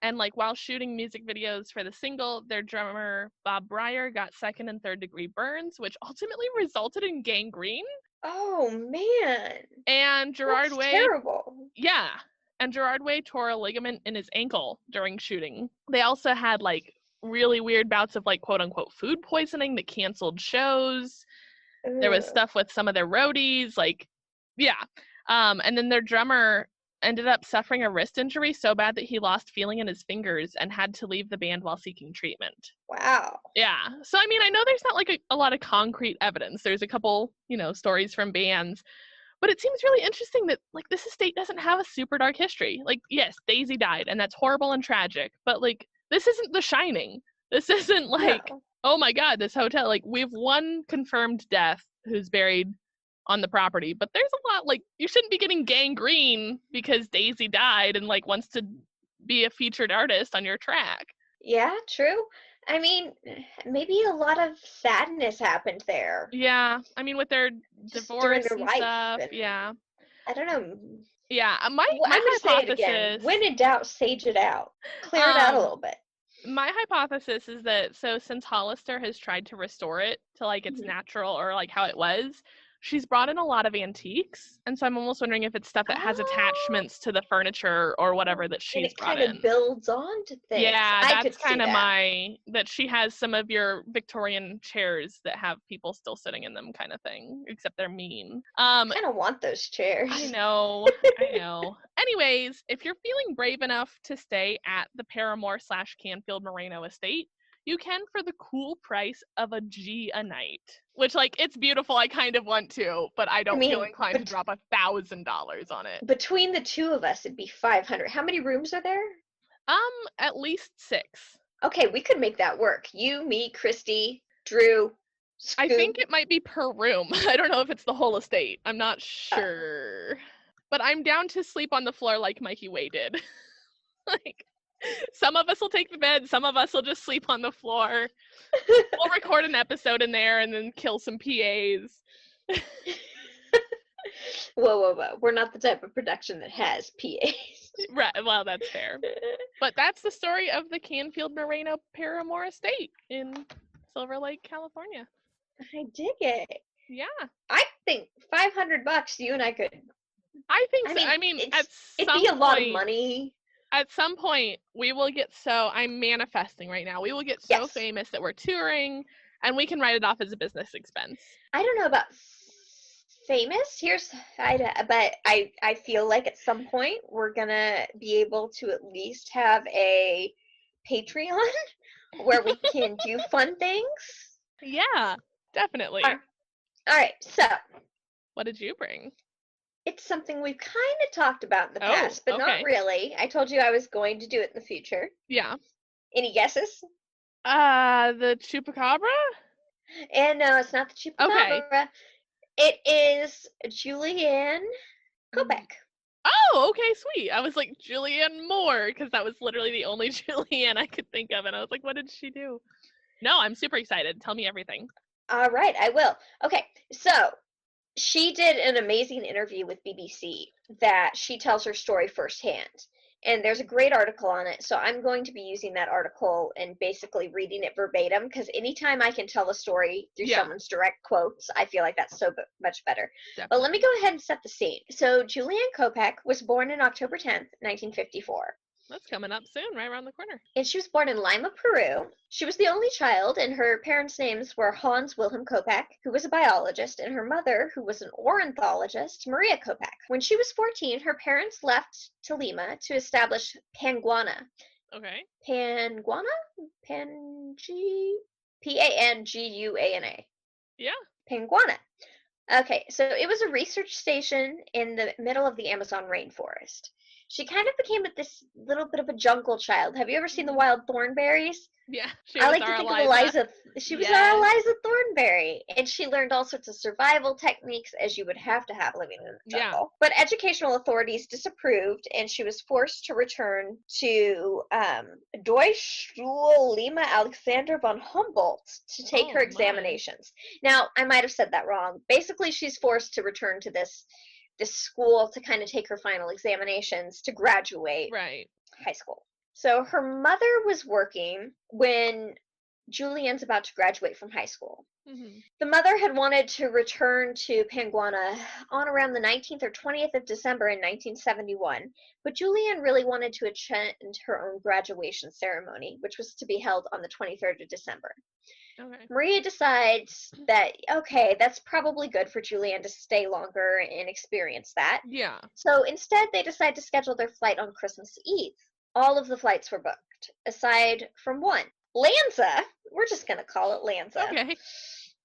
[SPEAKER 1] And like while shooting music videos for the single, their drummer Bob Breyer got second and third degree burns, which ultimately resulted in gangrene.
[SPEAKER 2] Oh man.
[SPEAKER 1] And Gerard Way,
[SPEAKER 2] terrible.
[SPEAKER 1] Yeah. And Gerard Way tore a ligament in his ankle during shooting. They also had like really weird bouts of like quote unquote food poisoning that canceled shows. There was stuff with some of their roadies, like, yeah. And then their drummer ended up suffering a wrist injury so bad that he lost feeling in his fingers and had to leave the band while seeking treatment.
[SPEAKER 2] Wow.
[SPEAKER 1] Yeah. So, I mean, I know there's not like a lot of concrete evidence. There's a couple, stories from bands. But it seems really interesting that, like, this estate doesn't have a super dark history. Like, yes, Daisy died, and that's horrible and tragic. But, like, this isn't The Shining. This isn't, like, oh, my God, this hotel. Like, we have one confirmed death who's buried on the property. But there's a lot, like, you shouldn't be getting gangrene because Daisy died and, like, wants to be a featured artist on your track.
[SPEAKER 2] Yeah, true. I mean, maybe a lot of sadness happened there.
[SPEAKER 1] Yeah, I mean, with their divorce and stuff, yeah.
[SPEAKER 2] I don't know.
[SPEAKER 1] Yeah, my
[SPEAKER 2] I'm going to say it again. When in doubt, sage it out. Clear it out a little bit.
[SPEAKER 1] My hypothesis is that, so since Hollister has tried to restore it to, like, its natural or, like, how it was, she's brought in a lot of antiques, and so I'm almost wondering if it's stuff that has attachments to the furniture or whatever that she's brought in.
[SPEAKER 2] And it kind of builds on to things.
[SPEAKER 1] Yeah, that's kind of that she has some of your Victorian chairs that have people still sitting in them kind of thing, except they're mean.
[SPEAKER 2] I kind of want those chairs.
[SPEAKER 1] I know. Anyways, if you're feeling brave enough to stay at the Paramore / Canfield-Moreno estate, you can for the cool price of a G a night. Which, like, it's beautiful. I kind of want to, but I don't feel inclined to drop $1,000 on it.
[SPEAKER 2] Between the two of us, it'd be $500. How many rooms are there?
[SPEAKER 1] At least 6.
[SPEAKER 2] Okay, we could make that work. You, me, Christy, Drew, Scoob.
[SPEAKER 1] I think it might be per room. I don't know if it's the whole estate. I'm not sure. But I'm down to sleep on the floor like Mikey Way did. Like, some of us will take the bed, some of us will just sleep on the floor. We'll record an episode in there and then kill some PAs.
[SPEAKER 2] Whoa. We're not the type of production that has PAs.
[SPEAKER 1] Right. Well, that's fair. But that's the story of the Canfield-Moreno Paramore Estate in Silver Lake, California.
[SPEAKER 2] I dig it.
[SPEAKER 1] Yeah.
[SPEAKER 2] I think $500 you and I could.
[SPEAKER 1] I think
[SPEAKER 2] I
[SPEAKER 1] so.
[SPEAKER 2] mean,
[SPEAKER 1] I mean,
[SPEAKER 2] it'd be a lot of money.
[SPEAKER 1] At some point, we will get I'm manifesting right now. We will get so
[SPEAKER 2] Yes.
[SPEAKER 1] famous that we're touring and we can write it off as a business expense.
[SPEAKER 2] I don't know about famous. But I feel like at some point we're gonna be able to at least have a Patreon where we can do fun things.
[SPEAKER 1] Yeah, definitely.
[SPEAKER 2] All right, so
[SPEAKER 1] what did you bring?
[SPEAKER 2] it's something we've kind of talked about in the past, but not really. I told you I was going to do it in the future.
[SPEAKER 1] Yeah.
[SPEAKER 2] Any guesses?
[SPEAKER 1] The chupacabra?
[SPEAKER 2] And no, it's not the chupacabra.
[SPEAKER 1] Okay.
[SPEAKER 2] It is Julianne Kopeck.
[SPEAKER 1] Oh, okay, sweet. I was like, Julianne Moore, because that was literally the only Julianne I could think of. And I was like, what did she do? No, I'm super excited. Tell me everything.
[SPEAKER 2] All right, I will. Okay, so she did an amazing interview with BBC that she tells her story firsthand. And there's a great article on it. So I'm going to be using that article and basically reading it verbatim because anytime I can tell a story through someone's direct quotes, I feel like that's so much better. Definitely. But let me go ahead and set the scene. So Julianne Kopeck was born on October 10th, 1954.
[SPEAKER 1] That's coming up soon, right around the corner.
[SPEAKER 2] And she was born in Lima, Peru. She was the only child, and her parents' names were Hans Wilhelm Kopeck, who was a biologist, and her mother, who was an ornithologist, Maria Kopeck. When she was 14, her parents left to Lima to establish Panguana.
[SPEAKER 1] Okay.
[SPEAKER 2] Panguana? Panguana.
[SPEAKER 1] Yeah.
[SPEAKER 2] Panguana. Okay, so it was a research station in the middle of the Amazon rainforest. She kind of became this little bit of a jungle child. Have you ever seen the Wild Thornberrys?
[SPEAKER 1] Yeah.
[SPEAKER 2] I like to think of Eliza. She was our Eliza Thornberry. And she learned all sorts of survival techniques as you would have to have living in the jungle. Yeah. But educational authorities disapproved, and she was forced to return to Deutschschule Lima Alexander von Humboldt to take her examinations. Now, I might have said that wrong. Basically, she's forced to return to this school to kind of take her final examinations to graduate high school. So her mother was working when Julianne's about to graduate from high school. Mm-hmm. The mother had wanted to return to Panguana on around the 19th or 20th of December in 1971, but Julianne really wanted to attend her own graduation ceremony, which was to be held on the 23rd of December. Okay. Maria decides that, okay, that's probably good for Julianne to stay longer and experience that. Yeah. So instead, they decide to schedule their flight on Christmas Eve. All of the flights were booked, aside from one. Lanza, we're just going to call it Lanza. Okay.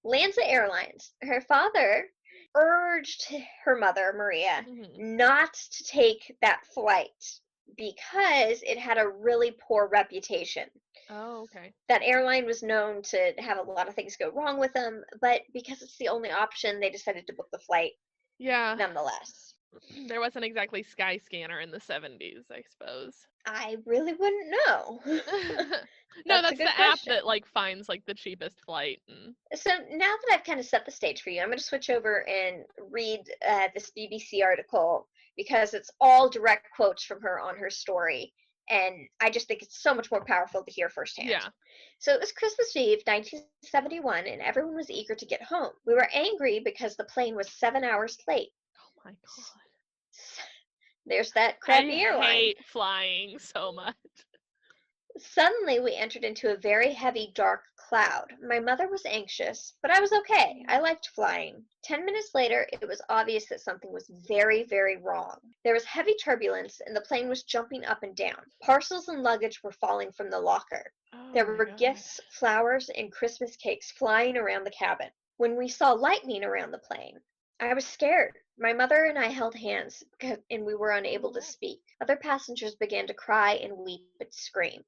[SPEAKER 2] Lanza Airlines. Her father urged her mother, Maria, not to take that flight because it had a really poor reputation. Oh, okay. That airline was known to have a lot of things go wrong with them, but because it's the only option, they decided to book the flight. Yeah. Nonetheless.
[SPEAKER 1] There wasn't exactly Skyscanner in the 70s, I suppose.
[SPEAKER 2] I really wouldn't know.
[SPEAKER 1] No, that's the question. App that like finds like the cheapest flight.
[SPEAKER 2] So now that I've kind of set the stage for you, I'm going to switch over and read this BBC article because it's all direct quotes from her on her story. And I just think it's so much more powerful to hear firsthand. Yeah. So it was Christmas Eve, 1971, and everyone was eager to get home. We were angry because the plane was 7 hours late.
[SPEAKER 1] Oh my God.
[SPEAKER 2] There's that crappy airline.
[SPEAKER 1] I hate flying so much.
[SPEAKER 2] Suddenly, we entered into a very heavy, dark cloud. My mother was anxious, but I was okay. I liked flying. 10 minutes later, it was obvious that something was very, very wrong. There was heavy turbulence, and the plane was jumping up and down. Parcels and luggage were falling from the locker. There were gifts, flowers, and Christmas cakes flying around the cabin. When we saw lightning around the plane, I was scared. My mother and I held hands, and we were unable to speak. Other passengers began to cry and weep and scream.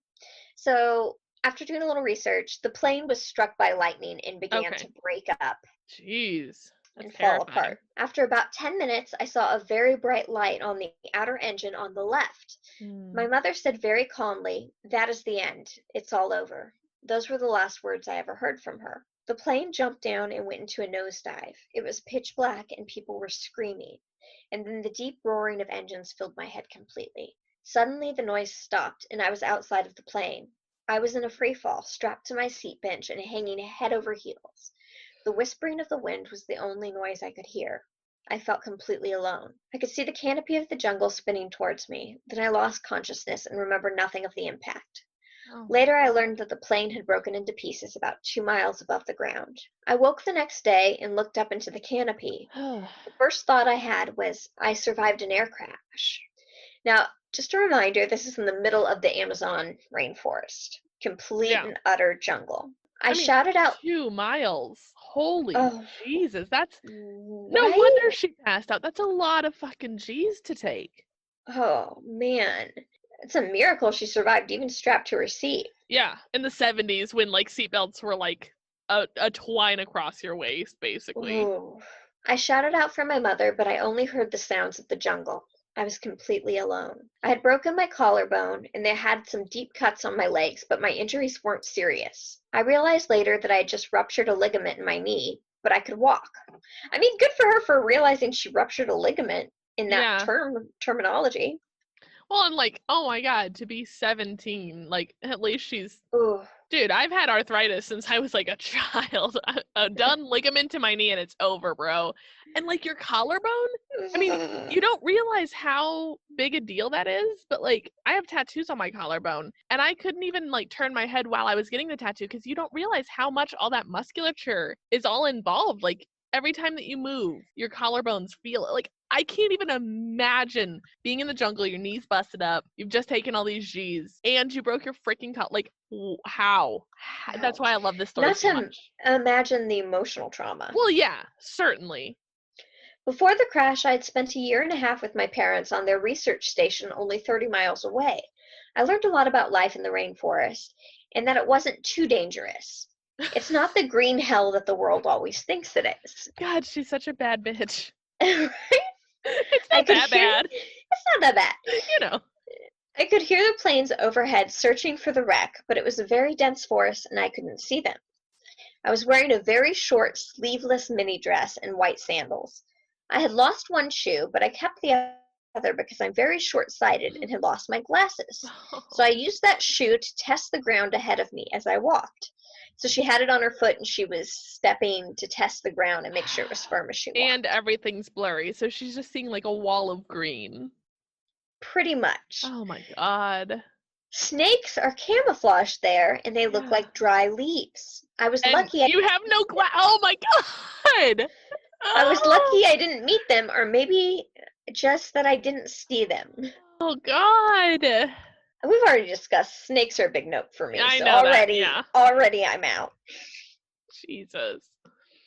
[SPEAKER 2] So, after doing a little research, the plane was struck by lightning and began to break up.
[SPEAKER 1] Jeez.
[SPEAKER 2] And fall apart. After about 10 minutes, I saw a very bright light on the outer engine on the left. My mother said very calmly, "That is the end. It's all over." Those were the last words I ever heard from her. The plane jumped down and went into a nosedive. It was pitch black and people were screaming. And then the deep roaring of engines filled my head completely. Suddenly the noise stopped, and I was outside of the plane. I was in a free fall, strapped to my seat bench and hanging head over heels. The whispering of the wind was the only noise I could hear. I felt completely alone. I could see the canopy of the jungle spinning towards me. Then I lost consciousness and remembered nothing of the impact.
[SPEAKER 1] Oh my
[SPEAKER 2] Later, I
[SPEAKER 1] God.
[SPEAKER 2] learned that the plane had broken into pieces about 2 miles above the ground. I woke the next day and looked up into the canopy. The first thought I had was, I survived an air crash. Now, just a reminder, this is in the middle of the Amazon rainforest. Complete
[SPEAKER 1] Yeah.
[SPEAKER 2] and utter jungle. I
[SPEAKER 1] I mean,
[SPEAKER 2] shouted out,
[SPEAKER 1] 2 miles. Holy
[SPEAKER 2] oh,
[SPEAKER 1] Jesus. That's no
[SPEAKER 2] right?
[SPEAKER 1] wonder she passed out. That's a lot of fucking G's to take.
[SPEAKER 2] Oh, man. It's a miracle she survived, even strapped to her seat.
[SPEAKER 1] Yeah, in the 70s when like seatbelts were like a twine across your waist, basically.
[SPEAKER 2] Ooh. I shouted out for my mother, but I only heard the sounds of the jungle. I was completely alone. I had broken my collarbone, and I had some deep cuts on my legs, but my injuries weren't serious. I realized later that I had just ruptured a ligament in my knee, but I could walk. I mean, good for her for realizing she ruptured a ligament in that
[SPEAKER 1] Yeah.
[SPEAKER 2] terminology.
[SPEAKER 1] Well, and like, oh my God, to be 17, like at least she's
[SPEAKER 2] Ooh.
[SPEAKER 1] dude, I've had arthritis since I was like a child. A done ligament to my knee and it's over, bro. And like your collarbone? I mean, you don't realize how big a deal that is, but like I have tattoos on my collarbone and I couldn't even like turn my head while I was getting the tattoo because you don't realize how much all that musculature is all involved. Like every time that you move, your collarbones feel it. Like I can't even imagine being in the jungle, your knees busted up, you've just taken all these G's, and you broke your freaking like how? That's
[SPEAKER 2] Wow.
[SPEAKER 1] why I love this story
[SPEAKER 2] Not
[SPEAKER 1] so
[SPEAKER 2] to
[SPEAKER 1] much.
[SPEAKER 2] imagine the emotional trauma.
[SPEAKER 1] Well, yeah, certainly.
[SPEAKER 2] Before the crash, I had spent a year and a half with my parents on their research station only 30 miles away. I learned a lot about life in the rainforest and that it wasn't too dangerous. It's not the green hell that the world always thinks it is.
[SPEAKER 1] God, she's such a bad bitch.
[SPEAKER 2] Right?
[SPEAKER 1] It's
[SPEAKER 2] I
[SPEAKER 1] not
[SPEAKER 2] could
[SPEAKER 1] that
[SPEAKER 2] hear,
[SPEAKER 1] bad,
[SPEAKER 2] it's not that bad.
[SPEAKER 1] you know.
[SPEAKER 2] I could hear the planes overhead searching for the wreck, but it was a very dense forest and I couldn't see them. I was wearing a very short, sleeveless mini dress and white sandals. I had lost one shoe, but I kept the other because I'm very short-sighted and had lost my glasses. So I used that shoe to test the ground ahead of me as I walked. So she had it on her foot and she was stepping to test the ground and make sure it was firm as she
[SPEAKER 1] And
[SPEAKER 2] walked.
[SPEAKER 1] everything's blurry, so she's just seeing like a wall of green.
[SPEAKER 2] Pretty much.
[SPEAKER 1] Oh my God.
[SPEAKER 2] Snakes are camouflaged there and they look
[SPEAKER 1] Yeah.
[SPEAKER 2] like dry leaves.
[SPEAKER 1] And you have no glass. Oh my God.
[SPEAKER 2] I was
[SPEAKER 1] Oh,
[SPEAKER 2] lucky I didn't meet them, or maybe just that I didn't see them.
[SPEAKER 1] oh God.
[SPEAKER 2] We've already discussed snakes are a big note for me,
[SPEAKER 1] I
[SPEAKER 2] so
[SPEAKER 1] know that. Yeah.
[SPEAKER 2] already I'm out.
[SPEAKER 1] Jesus.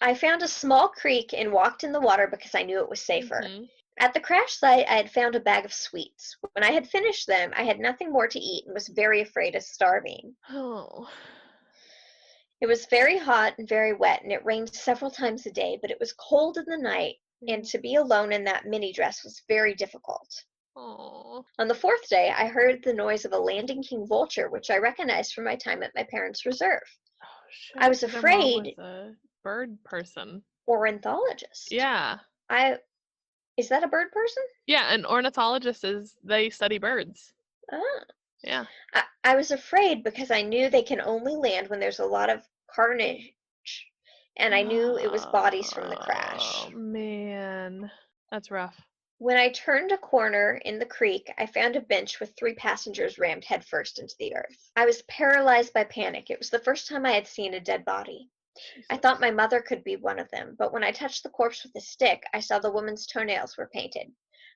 [SPEAKER 2] I found a small creek and walked in the water because I knew it was safer.
[SPEAKER 1] Hmm.
[SPEAKER 2] At the crash site, I had found a bag of sweets. When I had finished them, I had nothing more to eat and was very afraid of starving.
[SPEAKER 1] Oh.
[SPEAKER 2] It was very hot and very wet, and it rained several times a day, but it was cold in the night, and to be alone in that mini dress was very difficult.
[SPEAKER 1] Oh.
[SPEAKER 2] On the fourth day, I heard the noise of a landing king vulture, which I recognized from my time at my parents' reserve.
[SPEAKER 1] Oh
[SPEAKER 2] I
[SPEAKER 1] shit.
[SPEAKER 2] was
[SPEAKER 1] Their mom was
[SPEAKER 2] afraid.
[SPEAKER 1] a bird person.
[SPEAKER 2] Ornithologist.
[SPEAKER 1] Yeah.
[SPEAKER 2] I Is that a bird person?
[SPEAKER 1] Yeah, an ornithologist is they study birds.
[SPEAKER 2] Ah.
[SPEAKER 1] Yeah.
[SPEAKER 2] I was afraid because I knew they can only land when there's a lot of carnage, and I knew it was bodies from the
[SPEAKER 1] Oh
[SPEAKER 2] crash.
[SPEAKER 1] man. That's rough.
[SPEAKER 2] When I turned a corner in the creek, I found a bench with 3 passengers rammed headfirst into the earth. I was paralyzed by panic. It was the first time I had seen a dead body. I
[SPEAKER 1] Jesus.
[SPEAKER 2] thought my mother could be one of them, but when I touched the corpse with a stick, I saw the woman's toenails were painted.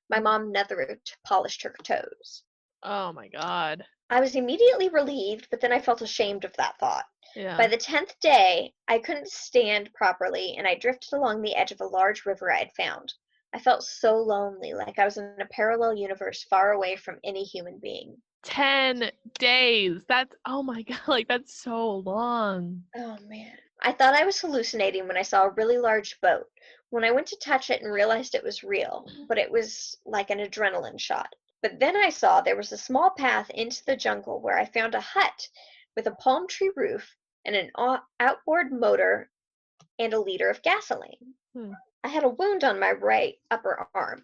[SPEAKER 2] My mom never polished her toes.
[SPEAKER 1] Oh my God.
[SPEAKER 2] I was immediately relieved, but then I felt ashamed of that thought. By
[SPEAKER 1] Yeah.
[SPEAKER 2] the 10th day, I couldn't stand properly, and I drifted along the edge of a large river I had found. I felt so lonely, like I was in a parallel universe far away from any human being.
[SPEAKER 1] 10 days. That's oh my God, like that's so long.
[SPEAKER 2] Oh man. I thought I was hallucinating when I saw a really large boat. When I went to touch it and realized it was real, but it was like an adrenaline shot. But then I saw there was a small path into the jungle where I found a hut with a palm tree roof and an outboard motor and a liter of gasoline.
[SPEAKER 1] Hmm.
[SPEAKER 2] I had a wound on my right upper arm.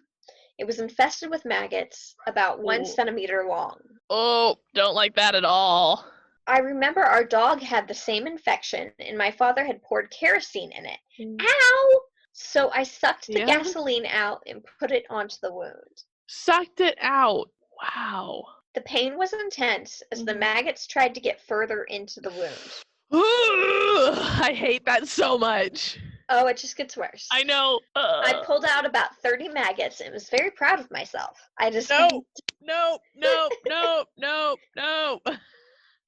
[SPEAKER 2] It was infested with maggots about 1 centimeter long.
[SPEAKER 1] Oh, don't like that at all.
[SPEAKER 2] I remember our dog had the same infection, and my father had poured kerosene in it. Ow! So I sucked the gasoline out and put it onto the wound.
[SPEAKER 1] Sucked it out. Wow.
[SPEAKER 2] The pain was intense as the maggots tried to get further into the wound.
[SPEAKER 1] I hate that so much.
[SPEAKER 2] Oh, it just gets worse.
[SPEAKER 1] I know.
[SPEAKER 2] I pulled out about 30 maggots and was very proud of myself.
[SPEAKER 1] No.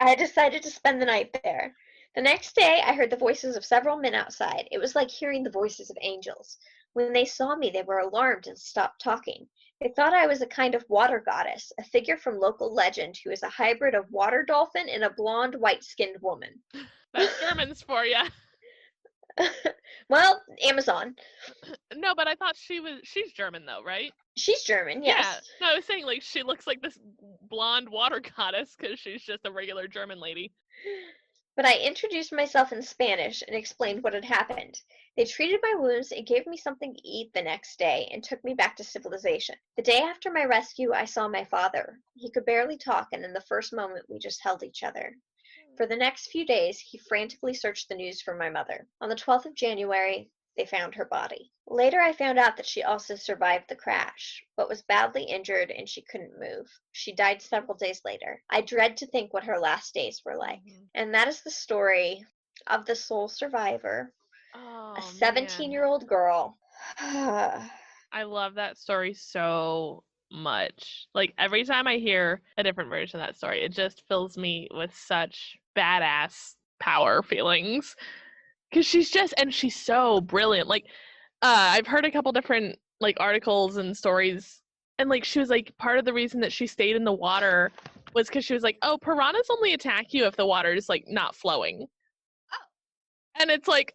[SPEAKER 2] I decided to spend the night there. The next day, I heard the voices of several men outside. It was like hearing the voices of angels. When they saw me, they were alarmed and stopped talking. They thought I was a kind of water goddess, a figure from local legend who is a hybrid of water dolphin and a blonde, white-skinned woman.
[SPEAKER 1] That's Germans for you.
[SPEAKER 2] Well, Amazon.
[SPEAKER 1] No, but I thought she's German though, right?
[SPEAKER 2] She's German, yes.
[SPEAKER 1] Yeah. No, I was saying like she looks like this blonde water goddess because she's just a regular German lady.
[SPEAKER 2] But I introduced myself in Spanish and explained what had happened. They treated my wounds and gave me something to eat the next day and took me back to civilization. The day after my rescue, I saw my father. He could barely talk, and in the first moment, we just held each other. For the next few days, he frantically searched the news for my mother. On the 12th of January, they found her body. Later, I found out that she also survived the crash, but was badly injured and she couldn't move. She died several days later. I dread to think what her last days were like. And that is the story of the sole survivor, a 17-year-old girl.
[SPEAKER 1] I love that story so much. Like every time I hear a different version of that story, it just fills me with such badass power feelings. Because she's so brilliant. Like, I've heard a couple different like articles and stories, and like she was like part of the reason that she stayed in the water was because she was like, oh, piranhas only attack you if the water is like not flowing. Oh. And it's like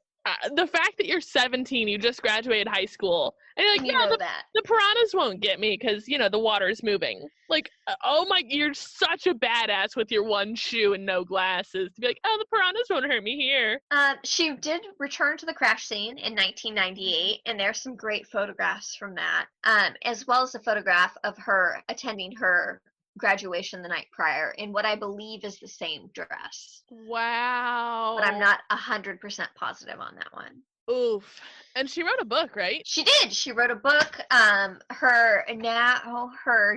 [SPEAKER 1] the fact that you're 17, you just graduated high school, and you're like, the piranhas won't get me because the water is moving. Like, oh my, you're such a badass with your one shoe and no glasses to be like, oh, the piranhas won't hurt me here.
[SPEAKER 2] She did return to the crash scene in 1998, and there's some great photographs from that, as well as a photograph of her attending her graduation the night prior in what I believe is the same dress.
[SPEAKER 1] Wow.
[SPEAKER 2] But I'm not 100% positive on that one.
[SPEAKER 1] Oof. And she wrote a book, right?
[SPEAKER 2] She did. She wrote a book. Her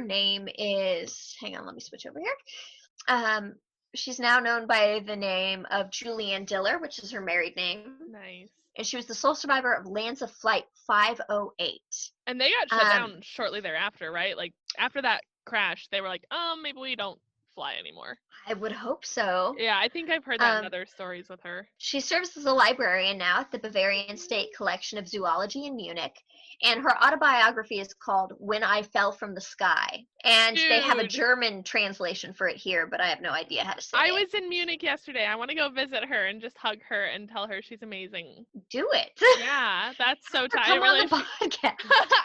[SPEAKER 2] name is, hang on, let me switch over here. She's now known by the name of Julianne Diller, which is her married name.
[SPEAKER 1] Nice.
[SPEAKER 2] And she was the sole survivor of Lands of Flight 508.
[SPEAKER 1] And they got shut down shortly thereafter, right? Like after that crash, they were like, maybe we don't fly anymore.
[SPEAKER 2] I would hope so.
[SPEAKER 1] Yeah, I think I've heard that in other stories with her.
[SPEAKER 2] She serves as a librarian now at the Bavarian State Collection of Zoology in Munich, and her autobiography is called When I Fell from the Sky. And they have a German translation for it here, but I have no idea how to say it.
[SPEAKER 1] I was in Munich yesterday. I want to go visit her and just hug her and tell her she's amazing.
[SPEAKER 2] Do it.
[SPEAKER 1] Yeah, that's so tight.
[SPEAKER 2] Come on the podcast.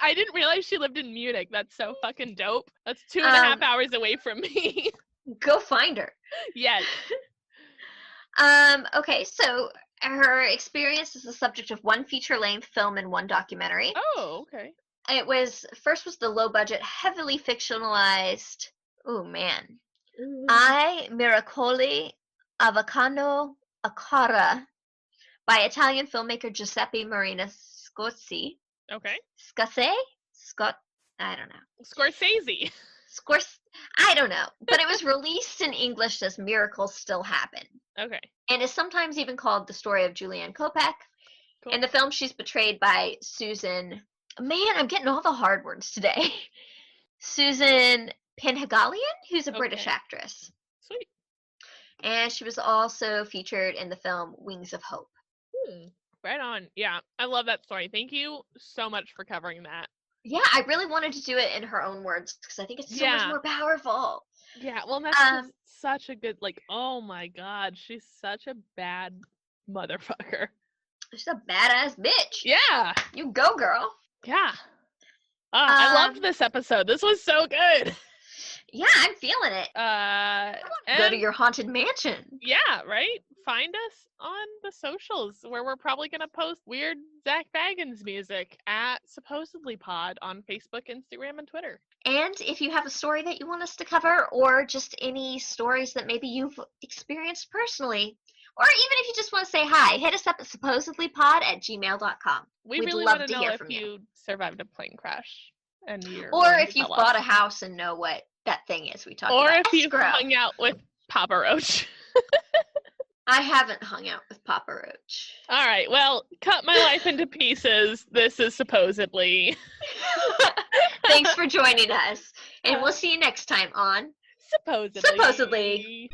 [SPEAKER 1] I didn't realize she lived in Munich. That's so fucking dope. That's 2.5 hours away from me.
[SPEAKER 2] Go find her.
[SPEAKER 1] Yes.
[SPEAKER 2] Okay, so her experience is the subject of one feature-length film and one documentary.
[SPEAKER 1] Oh, okay.
[SPEAKER 2] It was the low-budget, heavily fictionalized. Oh man, I Miracoli Avocano Acara by Italian filmmaker Giuseppe Marina Scorsese.
[SPEAKER 1] Okay.
[SPEAKER 2] I don't know.
[SPEAKER 1] Scorsese.
[SPEAKER 2] I don't know, but it was released in English as Miracles Still Happen.
[SPEAKER 1] Okay.
[SPEAKER 2] And is sometimes even called the story of Julianne Kopeck. Cool. In the film, she's portrayed by Susan. Man, I'm getting all the hard words today. Susan Penhagalian, who's a British actress.
[SPEAKER 1] Sweet.
[SPEAKER 2] And she was also featured in the film Wings of Hope.
[SPEAKER 1] Right on. Yeah, I love that story. Thank you so much for covering that.
[SPEAKER 2] Yeah, I really wanted to do it in her own words because I think it's so much more powerful.
[SPEAKER 1] Yeah, well, that's just such a good, like, oh my God, she's such a bad motherfucker.
[SPEAKER 2] She's a badass bitch.
[SPEAKER 1] Yeah.
[SPEAKER 2] You go, girl.
[SPEAKER 1] Yeah. I loved this episode. This was so good.
[SPEAKER 2] Yeah, I'm feeling it. Go to your haunted mansion.
[SPEAKER 1] Yeah, right? find us on the socials, where we're probably going to post weird Zach Baggins music at Supposedly Pod on Facebook, Instagram, and Twitter.
[SPEAKER 2] And if you have a story that you want us to cover, or just any stories that maybe you've experienced personally, or even if you just want to say hi, hit us up at supposedlypod@gmail.com.
[SPEAKER 1] We
[SPEAKER 2] We'd
[SPEAKER 1] really
[SPEAKER 2] love
[SPEAKER 1] want to
[SPEAKER 2] to
[SPEAKER 1] know
[SPEAKER 2] hear
[SPEAKER 1] if
[SPEAKER 2] from you.
[SPEAKER 1] you survived a plane crash and you're
[SPEAKER 2] Or
[SPEAKER 1] willing
[SPEAKER 2] if
[SPEAKER 1] to
[SPEAKER 2] you've
[SPEAKER 1] tell
[SPEAKER 2] bought
[SPEAKER 1] us.
[SPEAKER 2] a house and know what that thing is we talked
[SPEAKER 1] Or
[SPEAKER 2] about.
[SPEAKER 1] if you've
[SPEAKER 2] Escrow.
[SPEAKER 1] hung out with Papa Roach.
[SPEAKER 2] I haven't hung out with Papa Roach.
[SPEAKER 1] All right, well, cut my life into pieces. This is Supposedly.
[SPEAKER 2] Thanks for joining us. And we'll see you next time on
[SPEAKER 1] Supposedly.
[SPEAKER 2] Supposedly.